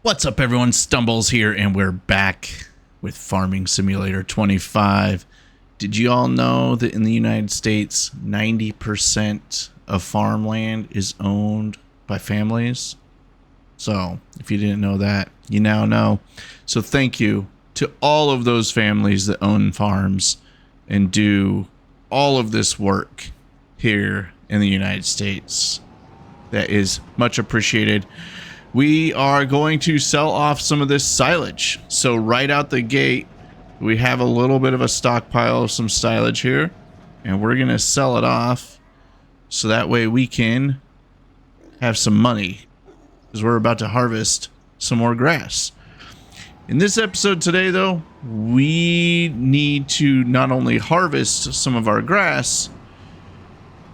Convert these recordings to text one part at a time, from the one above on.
What's up, everyone? Stumblzz here, and we're back with Farming Simulator 25. Did you all know that in the United States, 90% of farmland is owned by families? So, if you didn't know that, you now know. So thank you to all of those families that own farms and do all of this work here in the United States. That is much appreciated. We are going to sell off some of this silage. So right out the gate, we have a little bit of a stockpile of some silage here, and we're going to sell it off so that way we can have some money, because we're about to harvest some more grass. In this episode today, though, we need to not only harvest some of our grass,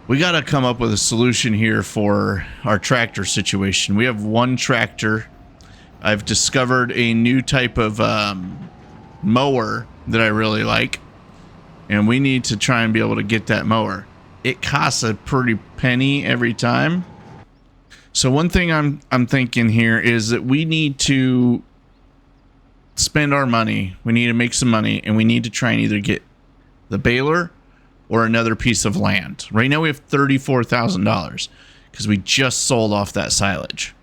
we got to come up with a solution here for our tractor situation. We have one tractor. I've discovered a new type of mower that I really like, and we need to try and be able to get that mower. It costs a pretty penny every time. So one thing I'm thinking here is that we need to spend our money. We need to make some money, and we need to try and either get the baler or another piece of land. Right now we have $34,000 because we just sold off that silage.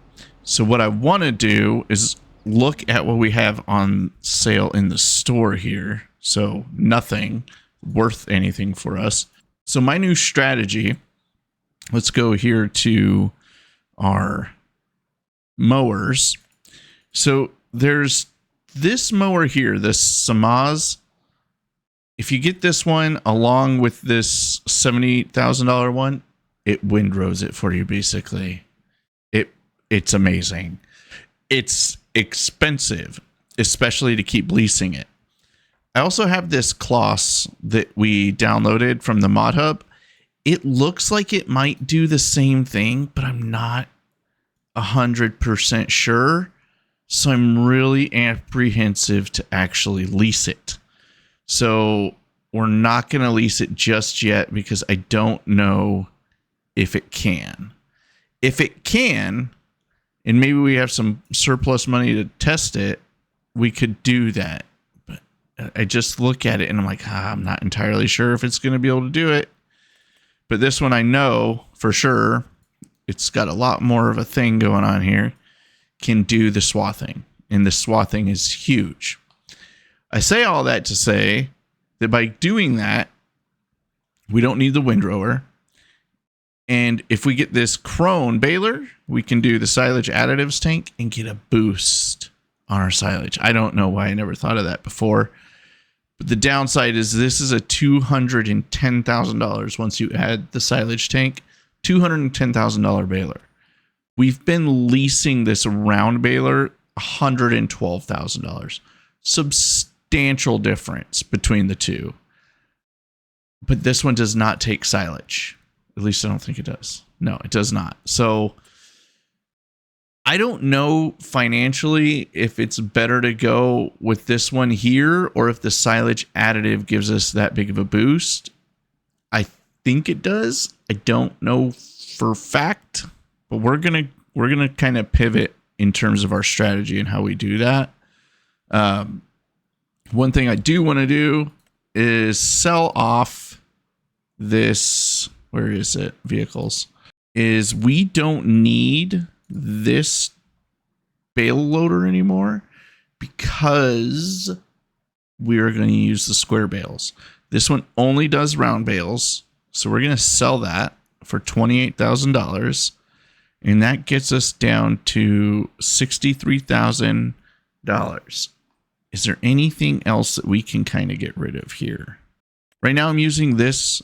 So what I want to do is look at what we have on sale in the store here. So nothing worth anything for us. So my new strategy, let's go here to our mowers. So there's this mower here, this Stumblzz. If you get this one along with this $70,000 one, it windrows it for you, basically. It's amazing. It's expensive, especially to keep leasing it. I also have this Kloss that we downloaded from the mod hub. It looks like it might do the same thing, but I'm not 100% sure. So I'm really apprehensive to actually lease it. So we're not going to lease it just yet because I don't know if it can. If it can, and maybe we have some surplus money to test it, we could do that. But I just look at it and I'm like, I'm not entirely sure if it's going to be able to do it. But this one I know for sure, it's got a lot more of a thing going on here, can do the swathing. And the swathing is huge. I say all that to say that by doing that, we don't need the windrower. And if we get this crone baler, we can do the silage additives tank and get a boost on our silage. I don't know why I never thought of that before. But the downside is this is a $210,000 once you add the silage tank. $210,000 baler. We've been leasing this round baler $112,000. Substantial difference between the two. But this one does not take silage. At least I don't think it does. No, it does not. So I don't know financially if it's better to go with this one here or if the silage additive gives us that big of a boost. I think it does. I don't know for fact, but we're gonna kind of pivot in terms of our strategy and how we do that. One thing I do want to do is sell off this, where is it? Vehicles. Is we don't need this bale loader anymore because we are going to use the square bales. This one only does round bales. So we're going to sell that for $28,000. And that gets us down to $63,000. Is there anything else that we can kind of get rid of here? Right now I'm using this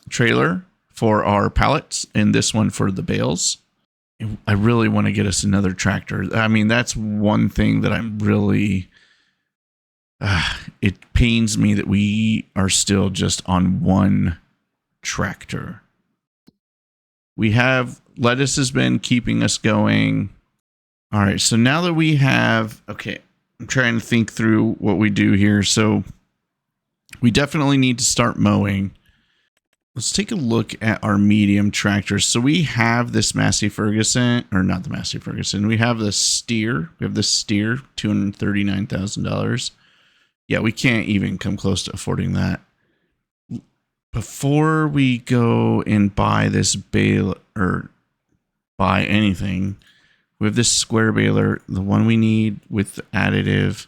trailer for our pallets and this one for the bales. I really want to get us another tractor. I mean, that's one thing that I'm really... it pains me that we are still just on one tractor. We have... lettuce has been keeping us going. All right, so now that we have... okay, I'm trying to think through what we do here. So we definitely need to start mowing. let's take a look at our medium tractors. So we have this Massey Ferguson, or not the Massey Ferguson. We have the Steer. We have the Steer, $239,000. Yeah, we can't even come close to affording that. Before we go and buy this baler, or buy anything, we have this square baler, the one we need with the additive.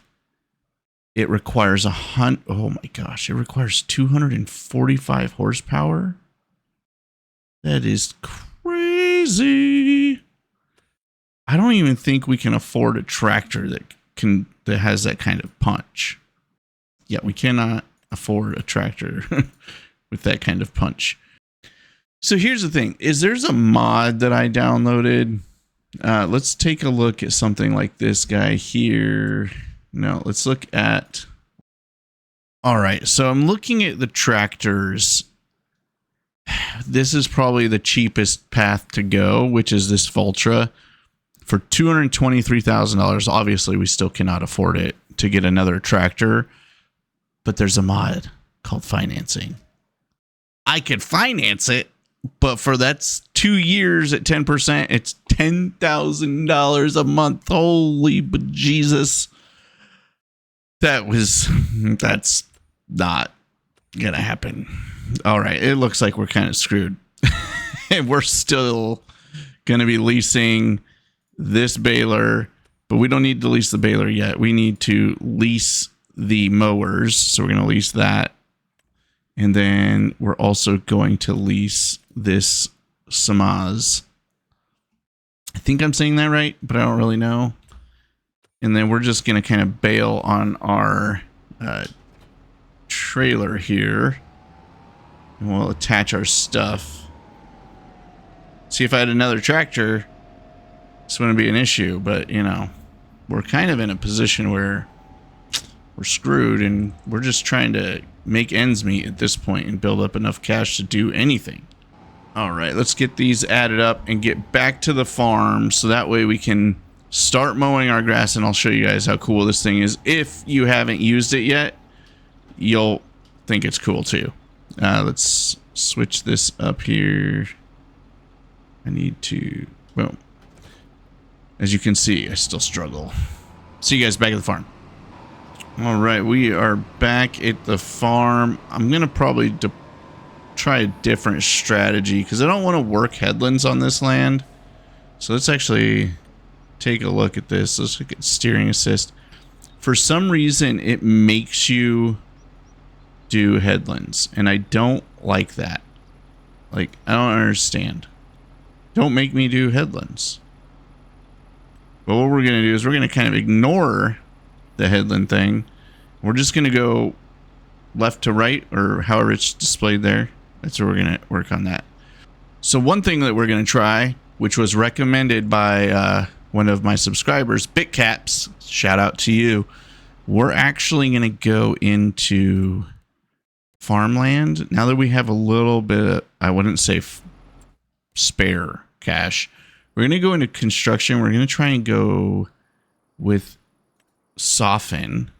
It requires oh my gosh, it requires 245 horsepower. That is crazy. I don't even think we can afford a tractor that has that kind of punch. Yeah, we cannot afford a tractor with that kind of punch. So here's the thing, there's a mod that I downloaded. Let's take a look at something like this guy here. No, let's look at... All right, so I'm looking at the tractors. This is probably the cheapest path to go, which is this Voltra. For $223,000, obviously we still cannot afford it to get another tractor. But there's a mod called financing. I could finance it, but that's 2 years at 10%. It's $10,000 a month. Holy bejesus. That's not gonna happen. All right, it looks like we're kind of screwed. And we're still gonna be leasing this baler, but we don't need to lease the baler yet. We need to lease the mowers, so we're gonna lease that. And then we're also going to lease this Stumblzz. I think I'm saying that right, but I don't really know. And then we're just going to kind of bail on our trailer here. And we'll attach our stuff. See, if I had another tractor, this wouldn't be an issue. But, you know, we're kind of in a position where we're screwed. And we're just trying to make ends meet at this point and build up enough cash to do anything. All right, let's get these added up and get back to the farm. So that way we can start mowing our grass, and I'll show you guys how cool this thing is. If you haven't used it yet, you'll think it's cool too. Let's switch this up here. I need to, well, as you can see, I still struggle. See you guys back at the farm. All right, we are back at the farm. I'm gonna probably try a different strategy because I don't want to work headlands on this land. So let's actually take a look at this. Let's look at steering assist. For some reason, it makes you do headlands, and I don't like that. Like, I don't understand. Don't make me do headlands. But what we're gonna do is we're gonna kind of ignore the headland thing. We're just gonna go left to right, or however it's displayed there. That's where we're gonna work on that. So one thing that we're gonna try, which was recommended by one of my subscribers, Bitcaps, shout out to you. We're actually gonna go into farmland now that we have a little bit of, I wouldn't say spare cash. We're gonna go into construction. We're gonna try and go with soften.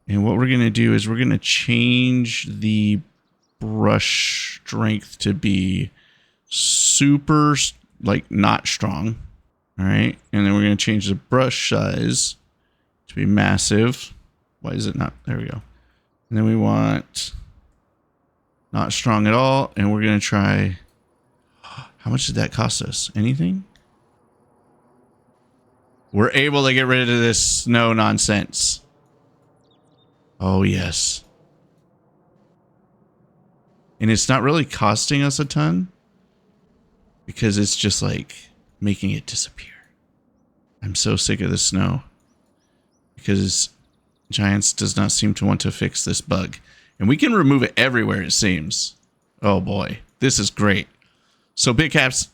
And what we're going to do is we're going to change the brush strength to be super, like, not strong. All right. And then we're going to change the brush size to be massive. Why is it not? There we go. And then we want not strong at all. And we're going to try, how much did that cost us? Anything? We're able to get rid of this snow nonsense. Oh, yes. And it's not really costing us a ton because it's just like making it disappear. I'm so sick of the snow because Giants does not seem to want to fix this bug. And we can remove it everywhere, it seems. Oh, boy. This is great. So, Big Caps,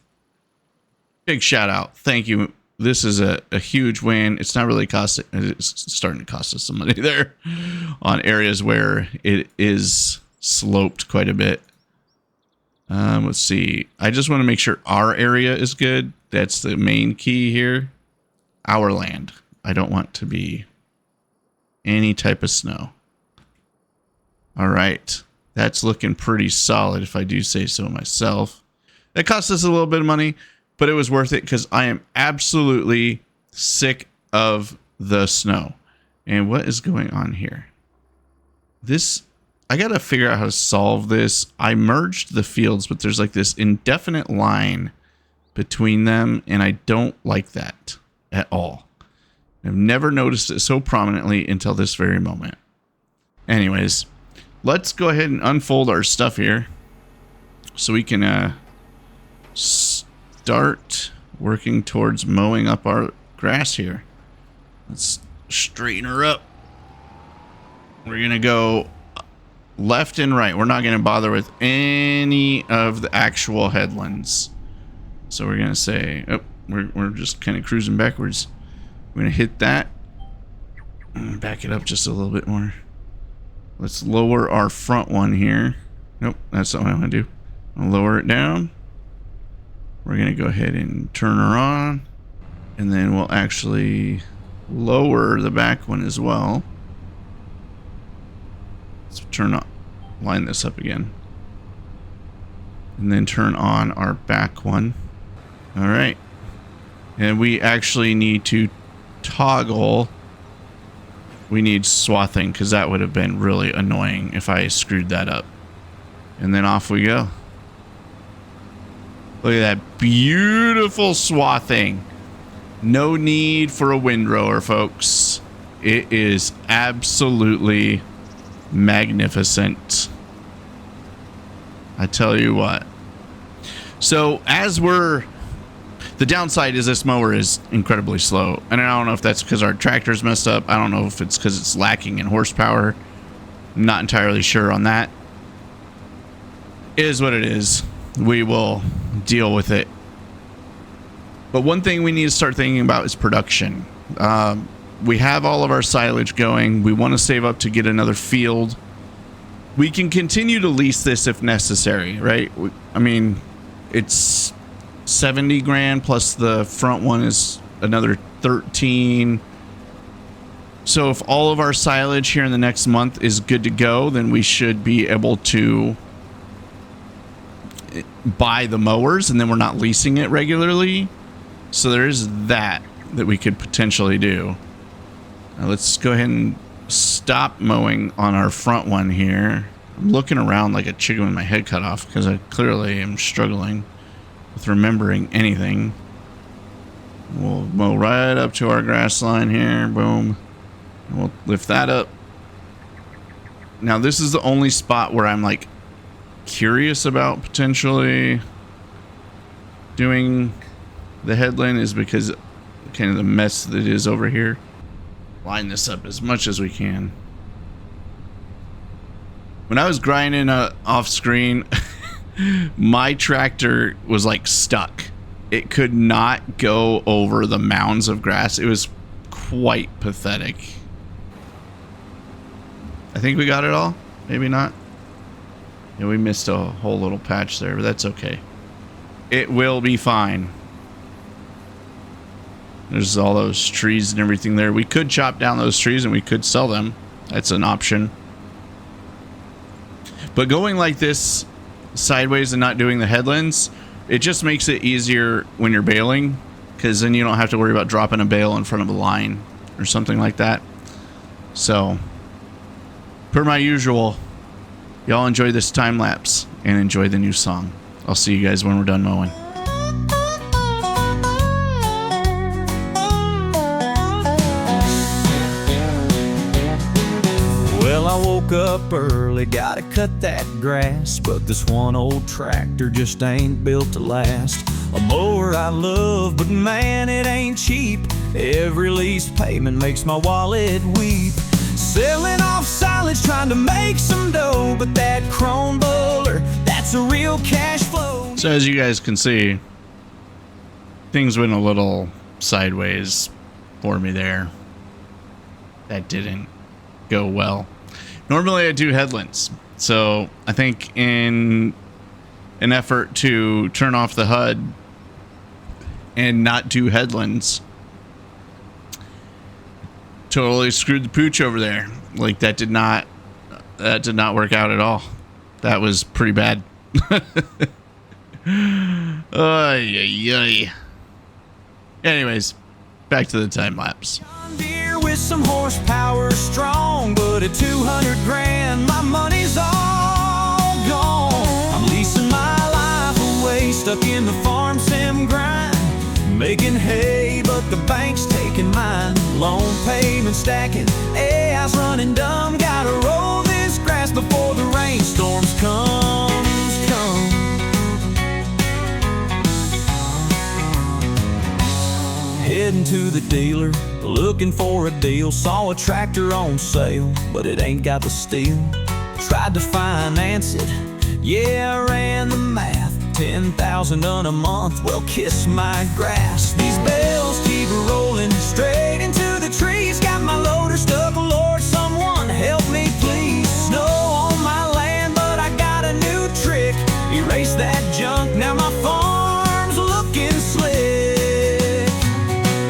big shout out. Thank you. This is a huge win. It's not really costing, it's starting to cost us some money there on areas where it is sloped quite a bit. Let's see. I just want to make sure our area is good. That's the main key here. Our land. I don't want to be any type of snow. All right. That's looking pretty solid, if I do say so myself. It cost us a little bit of money, but it was worth it because I am absolutely sick of the snow. And what is going on here? I got to figure out how to solve this. I merged the fields, but there's like this indefinite line between them, and I don't like that at all. I've never noticed it so prominently until this very moment. Anyways, let's go ahead and unfold our stuff here so we can start working towards mowing up our grass here. Let's straighten her up. We're going to go left and right. We're not going to bother with any of the actual headlands. So we're going to say, oh, we're just kind of cruising backwards. We're going to hit that. Back it up just a little bit more. Let's lower our front one here. Nope, that's not what I want to do. I'll lower it down. We're going to go ahead and turn her on. And then we'll actually lower the back one as well. Let's line this up again. And then turn on our back one. All right. And we actually need to toggle. We need swathing because that would have been really annoying if I screwed that up. And then off we go. Look at that beautiful swathing. No need for a windrower, folks. It is absolutely magnificent. I tell you what. So the downside is this mower is incredibly slow. And I don't know if that's because our tractor's messed up. I don't know if it's because it's lacking in horsepower. I'm not entirely sure on that. It is what it is. We will deal with it. But one thing we need to start thinking about is production. We have all of our silage going. We want to save up to get another field. We can continue to lease this if necessary, right? I mean, it's 70 grand plus the front one is another 13. So if all of our silage here in the next month is good to go, then we should be able to buy the mowers, and then we're not leasing it regularly. So there's that we could potentially do. Now let's go ahead and stop mowing on our front one here. I'm looking around like a chicken with my head cut off because I clearly am struggling with remembering anything. We'll mow right up to our grass line here. Boom. And we'll lift that up. Now this is the only spot where I'm like curious about potentially doing the headland is because kind of the mess that it is over here. Line this up as much as we can. When I was grinding off screen, my tractor was like stuck. It could not go over the mounds of grass. It was quite pathetic. I think we got it all. Maybe not. Yeah, we missed a whole little patch there, but that's okay. It will be fine. There's all those trees and everything there. We could chop down those trees and we could sell them. That's an option. But going like this sideways and not doing the headlands, it just makes it easier when you're baling, because then you don't have to worry about dropping a bale in front of a line or something like that. So, per my usual, y'all enjoy this time lapse and enjoy the new song. I'll see you guys when we're done mowing. Well, I woke up early, gotta cut that grass, but this one old tractor just ain't built to last. A mower I love, but man, it ain't cheap. Every lease payment makes my wallet weep. Selling off silage, trying to make some dough, but that chrome buller, that's a real cash flow. So as you guys can see, things went a little sideways for me there. That didn't go well. Normally I do headlands, so I think in an effort to turn off the HUD and not do headlands, totally screwed the pooch over there. Like that did not work out at all. That was pretty bad. Ay, ay, ay. Anyways, back to the time lapse. John Deere with some horsepower, strong, but at 200 grand, my money's all gone. I'm leasing my life away, stuck in the farm sim grind, making hay, but the bank's taking mine. Loan payment stacking, AI's running dumb. Gotta roll this grass before the rainstorms come. Heading to the dealer, looking for a deal. Saw a tractor on sale, but it ain't got the steel. Tried to finance it, yeah, I ran the math. 10,000 on a month, well, kiss my grass. These bells keep rolling straight into the trees. Got my loader stuck, Lord, someone help me please. Snow on my land, but I got a new trick. Erase that junk, now my farm's looking slick.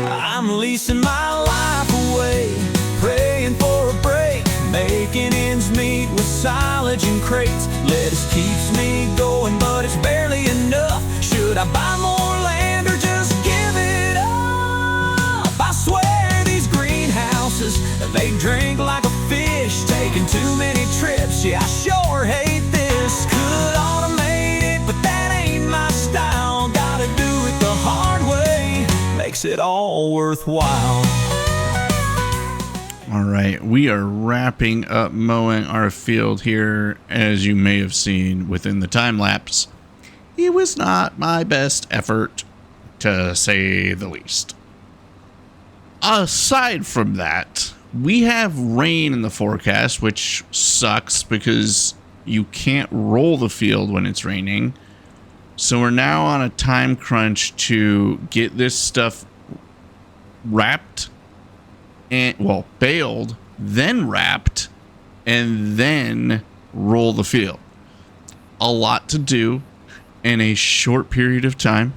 I'm leasing my life away, praying for a break, making ends meet with silage and crates. Lettuce keeps me going, but it's barely enough. Should I buy more land or just give it up? I swear these greenhouses, they drink like a fish, taking too many trips. Yeah, I sure hate this. Could automate it, but that ain't my style. Gotta do it the hard way, makes it all worthwhile. All right, we are wrapping up mowing our field here. As you may have seen within the time lapse, it was not my best effort, to say the least. Aside from that, we have rain in the forecast, which sucks because you can't roll the field when it's raining. So we're now on a time crunch to get this stuff wrapped and, well, baled, then wrapped, and then roll the field. A lot to do in a short period of time,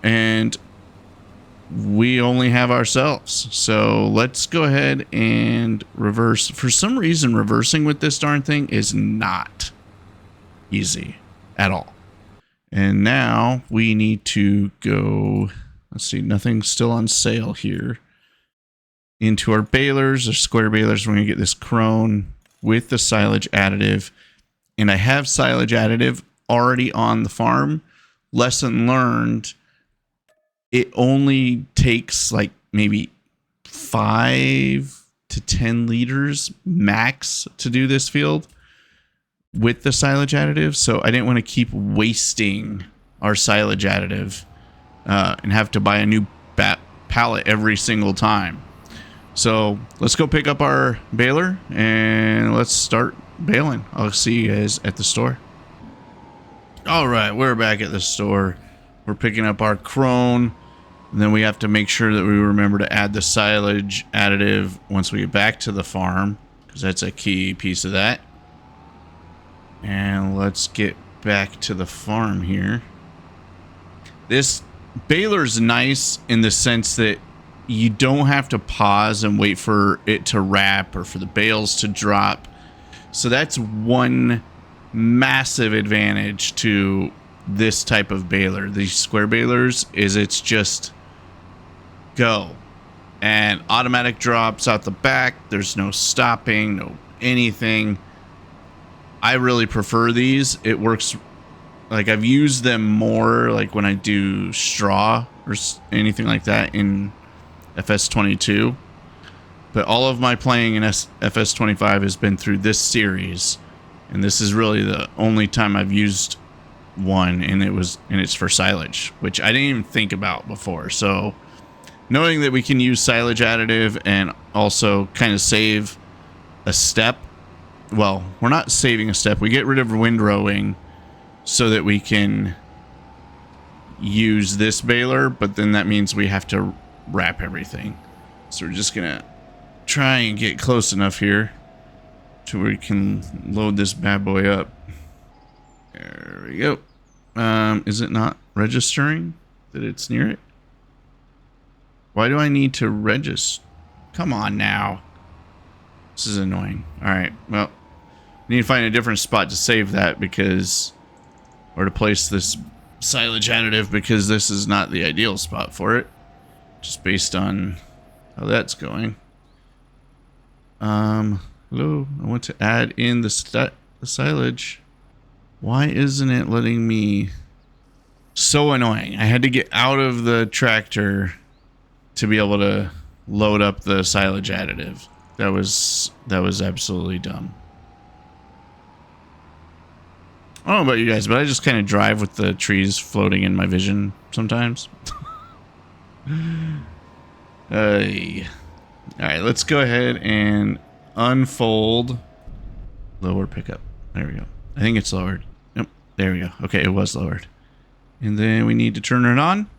and we only have ourselves. So let's go ahead and reverse. For some reason, reversing with this darn thing is not easy at all. And now we need to go, let's see, nothing's still on sale here. Into our balers, our square balers. We're going to get this crone with the silage additive. And I have silage additive already on the farm. Lesson learned, it only takes like maybe 5 to 10 liters max to do this field with the silage additive. So I didn't want to keep wasting our silage additive and have to buy a new pallet every single time. So let's go pick up our baler and let's start baling. I'll see you guys at the store. All right, we're back at the store. We're picking up our crone, and then we have to make sure that we remember to add the silage additive once we get back to the farm, because that's a key piece of that. And let's get back to the farm here. This baler's nice in the sense that you don't have to pause and wait for it to wrap or for the bales to drop. So that's one massive advantage to this type of baler. These square balers is it's just go. And automatic drops out the back. There's no stopping, no anything. I really prefer these. It works, like I've used them more like when I do straw or anything like that in FS22, but all of my playing in FS25 has been through this series, and this is really the only time I've used one, and it's for silage, which I didn't even think about before. So knowing that we can use silage additive and also kind of save a step, well, we're not saving a step, we get rid of windrowing so that we can use this baler, but then that means we have to wrap everything. So we're just gonna try and get close enough here to where we can load this bad boy up. There we go. Is it not registering that it's near it? Why do I need to register? Come on now. This is annoying. All right, well, Need to find a different spot to save that because, or to place this silage additive, because this is not the ideal spot for it. Just based on how that's going. Hello, I want to add in the silage. Why isn't it letting me? So annoying. I had to get out of the tractor to be able to load up the silage additive. That was absolutely dumb. I don't know about you guys, but I just kind of drive with the trees floating in my vision sometimes. Hey. Alright, let's go ahead and unfold. Lower pickup. There we go. I think it's lowered. Yep, there we go. Okay, it was lowered. And then we need to turn it on.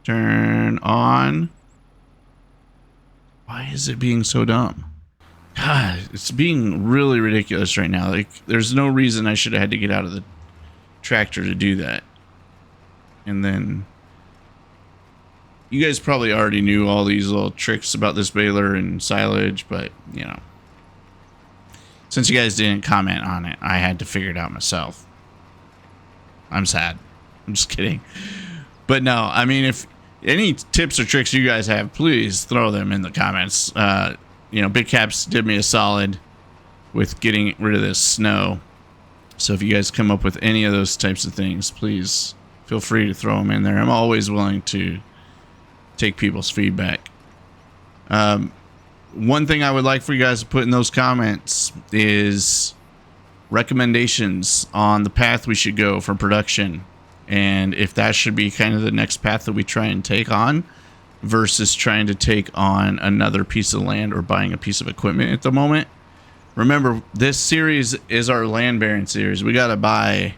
Turn on. Why is it being so dumb? God, it's being really ridiculous right now. Like, there's no reason I should have had to get out of the tractor to do that. And then you guys probably already knew all these little tricks about this baler and silage, but, you know, since you guys didn't comment on it, I had to figure it out myself. I'm sad. I'm just kidding. But no, I mean, if any tips or tricks you guys have, please throw them in the comments. You know, Big Caps did me a solid with getting rid of this snow. So if you guys come up with any of those types of things, please feel free to throw them in there. I'm always willing to take people's feedback. One thing I would like for you guys to put in those comments is recommendations on the path we should go for production. And if that should be kind of the next path that we try and take on versus trying to take on another piece of land or buying a piece of equipment at the moment. Remember, this series is our land baron series. We got to buy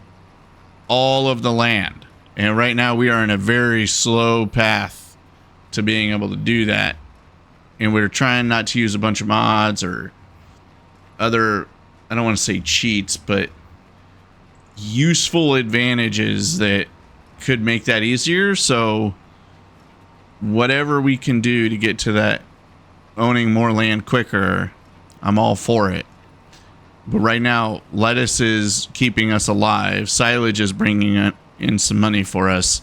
all of the land. And right now we are in a very slow path to being able to do that. And we're trying not to use a bunch of mods or other, I don't want to say cheats, but useful advantages that could make that easier. So whatever we can do to get to that owning more land quicker, I'm all for it. But right now, lettuce is keeping us alive. Silage is bringing in some money for us.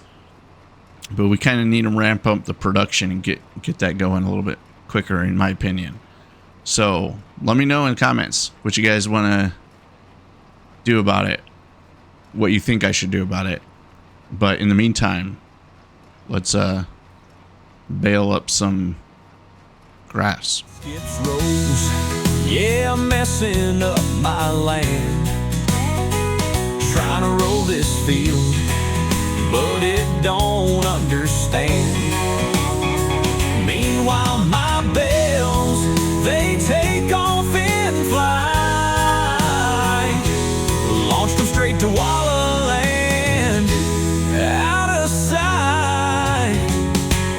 But we kind of need to ramp up the production and get that going a little bit quicker, in my opinion. So let me know in the comments what you guys want to do about it. What you think I should do about it. But in the meantime, let's bale up some grass. Skips rows, yeah, I'm messing up my land. Trying to roll this field, but it don't understand. Meanwhile, my bales, they take off and fly. Launched them straight to Walla Land, out of sight.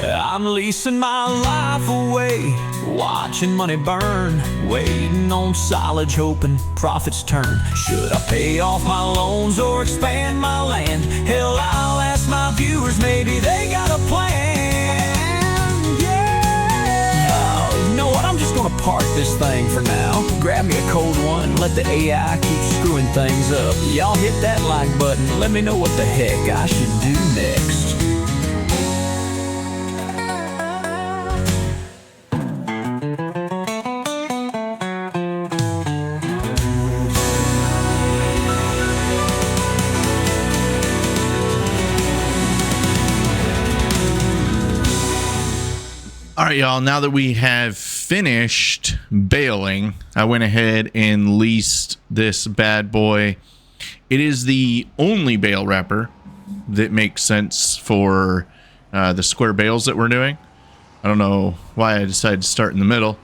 I'm leasing my life away, watching money burn, waiting on silage, hoping profits turn. Should I pay off my loans or expand my land? Hell, I'll ask my viewers, maybe they got a plan. Yeah. Oh, you know what? I'm just gonna park this thing for now. Grab me a cold one, let the AI keep screwing things up. Y'all hit that like button, let me know what the heck I should do next. All right, y'all, now that we have finished baling, I went ahead and leased this bad boy. It is the only bale wrapper that makes sense for the square bales that we're doing. I don't know why I decided to start in the middle,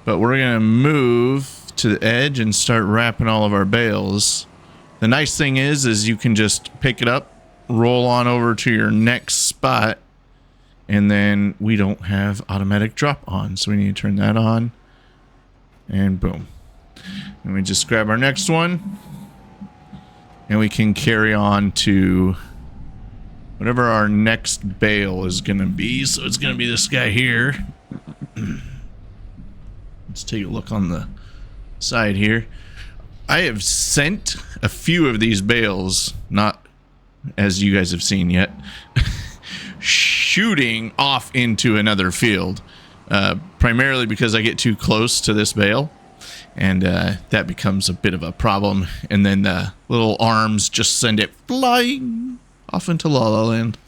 but we're going to move to the edge and start wrapping all of our bales. The nice thing is you can just pick it up, roll on over to your next spot, and then we don't have automatic drop on, so we need to turn that on, and boom. And we just grab our next one, and we can carry on to whatever our next bale is going to be. So it's going to be this guy here. Let's take a look on the side here. I have sent a few of these bales, not as you guys have seen yet, shooting off into another field, primarily because I get too close to this bale, and that becomes a bit of a problem, and then the little arms just send it flying off into La La Land.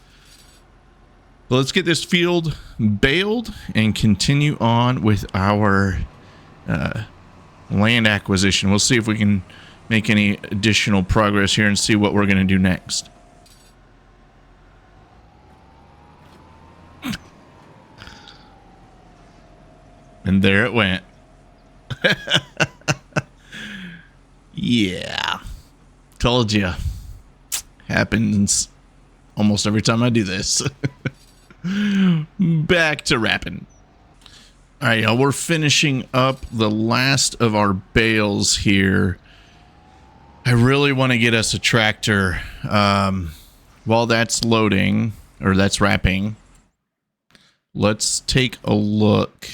Well, let's get this field baled and continue on with our land acquisition. We'll see if we can make any additional progress here and see what we're going to do next. And there it went. Yeah. Told you. Happens almost every time I do this. Back to rapping. All right, y'all. We're finishing up the last of our bales here. I really want to get us a tractor. While that's loading, or that's wrapping, let's take a look.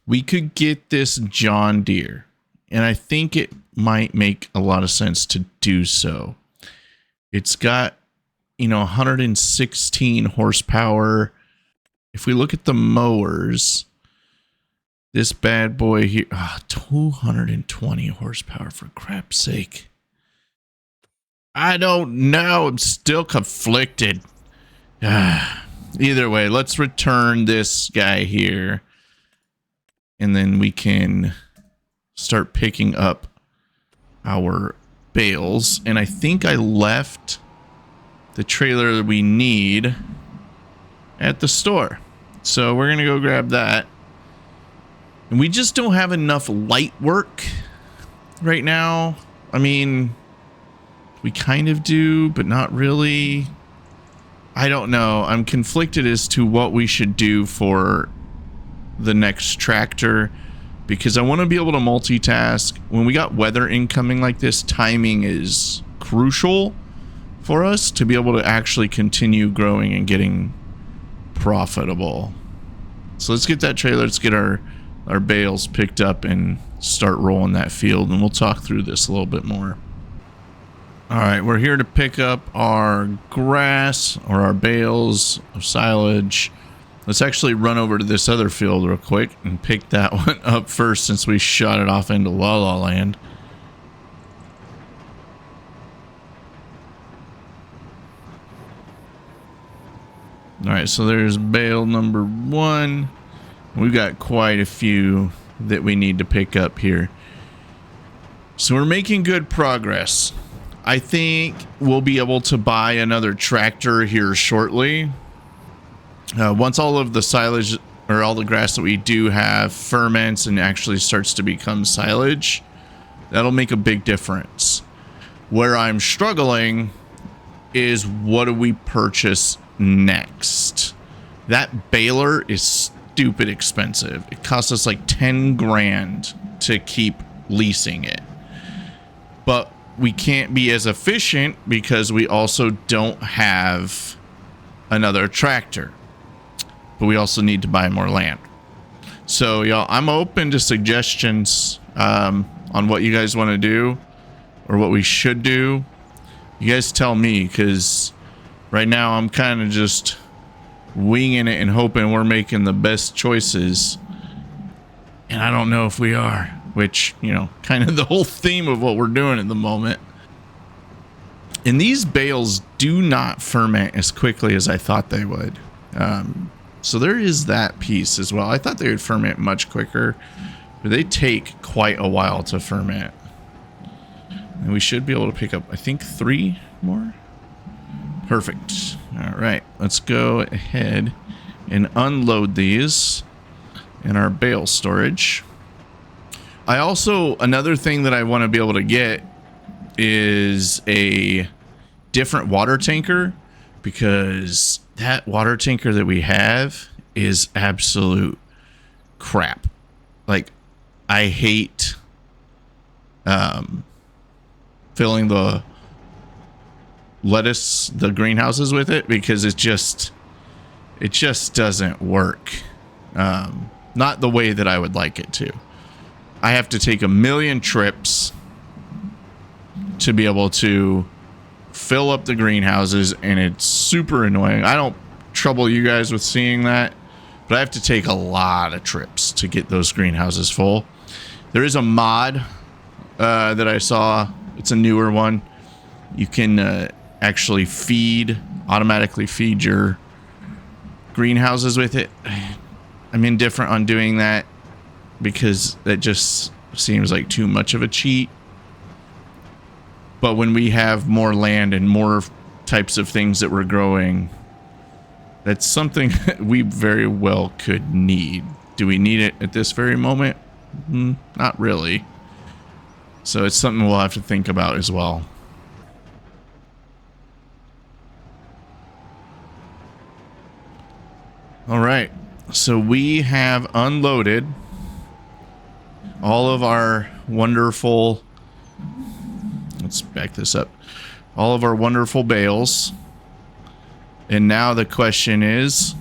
We could get this John Deere, and I think it might make a lot of sense to do so. It's got, 116 horsepower. If we look at the mowers, this bad boy here, 220 horsepower, for crap's sake. I don't know. I'm still conflicted. Either way, let's return this guy here. And then we can start picking up our bales. And I think I left the trailer that we need at the store. So we're going to go grab that. And we just don't have enough light work right now. I mean, we kind of do, but not really. I don't know. I'm conflicted as to what we should do for the next tractor, because I want to be able to multitask. When we got weather incoming like this, timing is crucial for us to be able to actually continue growing and getting profitable. So let's get that trailer, let's get our bales picked up and start rolling that field, and we'll talk through this a little bit more. All right, we're here to pick up our grass, or our bales of silage. Let's actually run over to this other field real quick and pick that one up first, since we shot it off into La La Land. All right, so there's bale number 1. We've got quite a few that we need to pick up here. So we're making good progress. I think we'll be able to buy another tractor here shortly. Once all of the silage, or all the grass that we do have, ferments and actually starts to become silage, that'll make a big difference. Where I'm struggling is, what do we purchase next? That baler is stupid expensive. It costs us like 10 grand to keep leasing it. But we can't be as efficient because we also don't have another tractor. But we also need to buy more land. So, y'all, I'm open to suggestions on what you guys want to do, or what we should do. You guys tell me, because right now I'm kind of just winging it and hoping we're making the best choices. And I don't know if we are, which, kind of the whole theme of what we're doing at the moment. And these bales do not ferment as quickly as I thought they would. So there is that piece as well. I thought they would ferment much quicker, but they take quite a while to ferment. And we should be able to pick up, I think, 3 more. Perfect. All right, let's go ahead and unload these in our bale storage. I also, another thing that I want to be able to get is a different water tanker, because that water tanker that we have is absolute crap. Like, I hate filling the lettuce, the greenhouses with it, because it just doesn't work. Not the way that I would like it to. I have to take a million trips to be able to fill up the greenhouses, and it's super annoying. I don't trouble you guys with seeing that, but I have to take a lot of trips to get those greenhouses full. There is a mod that I saw. It's a newer one. You can actually automatically feed your greenhouses with it. I'm indifferent on doing that because that just seems like too much of a cheat. But when we have more land and more types of things that we're growing, that's something we very well could need. Do we need it at this very moment? Not really. So it's something we'll have to think about as well. All right. So we have unloaded all of our wonderful... Let's back this up. All of our wonderful bales. And now the question is,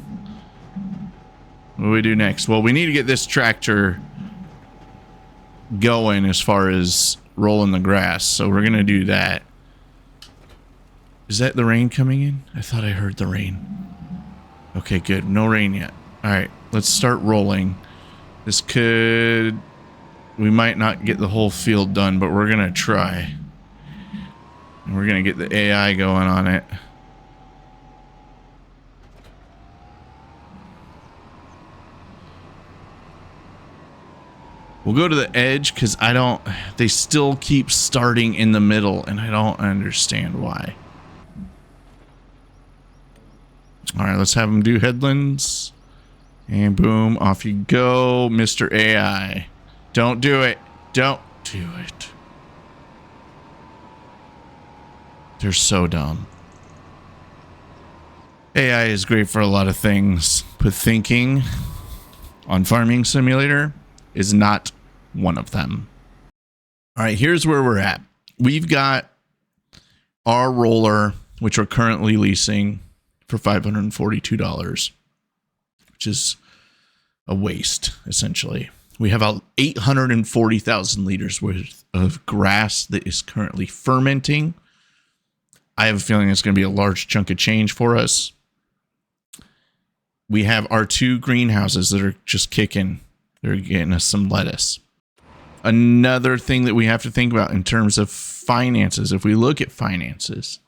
what do we do next? Well, we need to get this tractor going as far as rolling the grass. So we're going to do that. Is that the rain coming in? I thought I heard the rain. Okay, good. No rain yet. All right, let's start rolling. This could... We might not get the whole field done, but we're going to try. And we're going to get the AI going on it. We'll go to the edge because they still keep starting in the middle and I don't understand why. All right, let's have them do headlands. And boom, off you go, Mr. AI. Don't do it. Don't do it. They're so dumb. AI is great for a lot of things, but thinking on Farming Simulator is not one of them. All right, here's where we're at. We've got our roller, which we're currently leasing for $542, which is a waste, essentially. We have 840,000 liters worth of grass that is currently fermenting. I have a feeling it's going to be a large chunk of change for us. We have our 2 greenhouses that are just kicking. They're getting us some lettuce. Another thing that we have to think about in terms of finances, if we look at finances,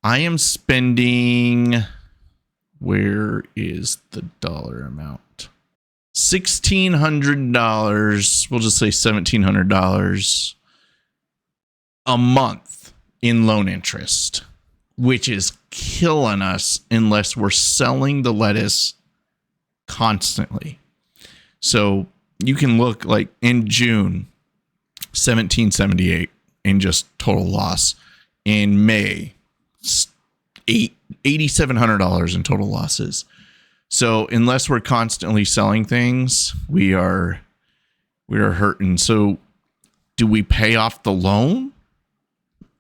I am spending, where is the dollar amount? $1,600, we'll just say $1,700 a month in loan interest, which is killing us unless we're selling the lettuce constantly. So you can look like in June, $1,778 in just total loss. In May, $8,700 in total losses. So unless we're constantly selling things, we are hurting. So do we pay off the loan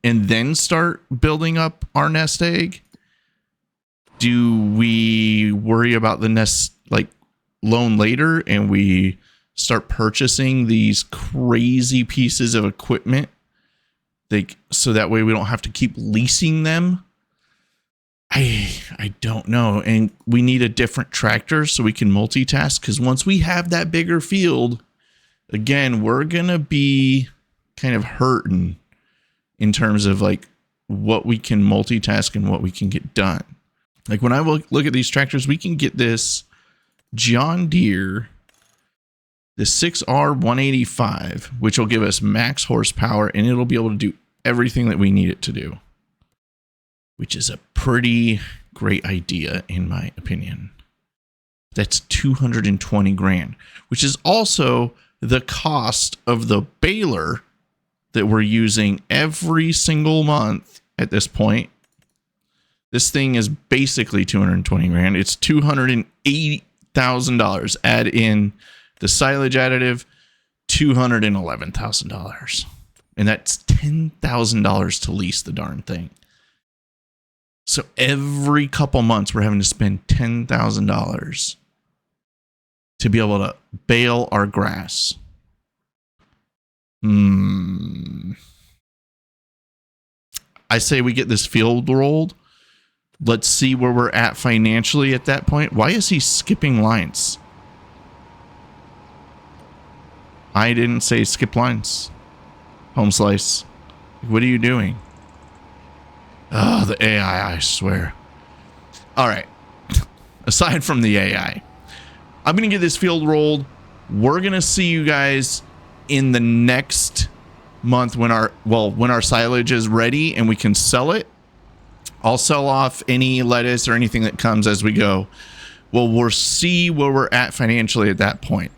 and then start building up our nest egg? Do we worry about the nest loan later and we start purchasing these crazy pieces of equipment so that way we don't have to keep leasing them? I don't know. And we need a different tractor so we can multitask, because once we have that bigger field, again, we're going to be kind of hurting in terms of what we can multitask and what we can get done. Like when I look at these tractors, we can get this John Deere, the 6R185, which will give us max horsepower, and it'll be able to do everything that we need it to do, which is a pretty great idea in my opinion. That's $220,000, which is also the cost of the baler that we're using every single month at this point. This thing is basically $220,000. It's $280,000. Add in the silage additive, $211,000. And that's $10,000 to lease the darn thing. So every couple months, we're having to spend $10,000 to be able to bale our grass. I say we get this field rolled. Let's see where we're at financially at that point. Why is he skipping lines? I didn't say skip lines. Home slice. What are you doing? Oh, the AI, I swear. All right. Aside from the AI, I'm going to get this field rolled. We're going to see you guys in the next month when our silage is ready and we can sell it. I'll sell off any lettuce or anything that comes as we go. Well, we'll see where we're at financially at that point.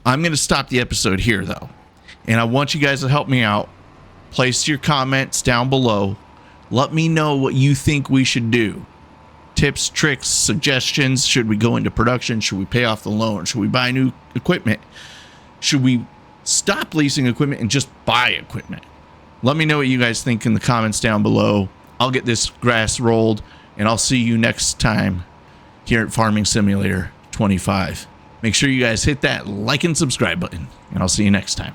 I'm going to stop the episode here, though. And I want you guys to help me out. Place your comments down below. Let me know what you think we should do. Tips, tricks, suggestions. Should we go into production? Should we pay off the loan? Should we buy new equipment? Should we stop leasing equipment and just buy equipment? Let me know what you guys think in the comments down below. I'll get this grass rolled, and I'll see you next time here at Farming Simulator 25. Make sure you guys hit that like and subscribe button, and I'll see you next time.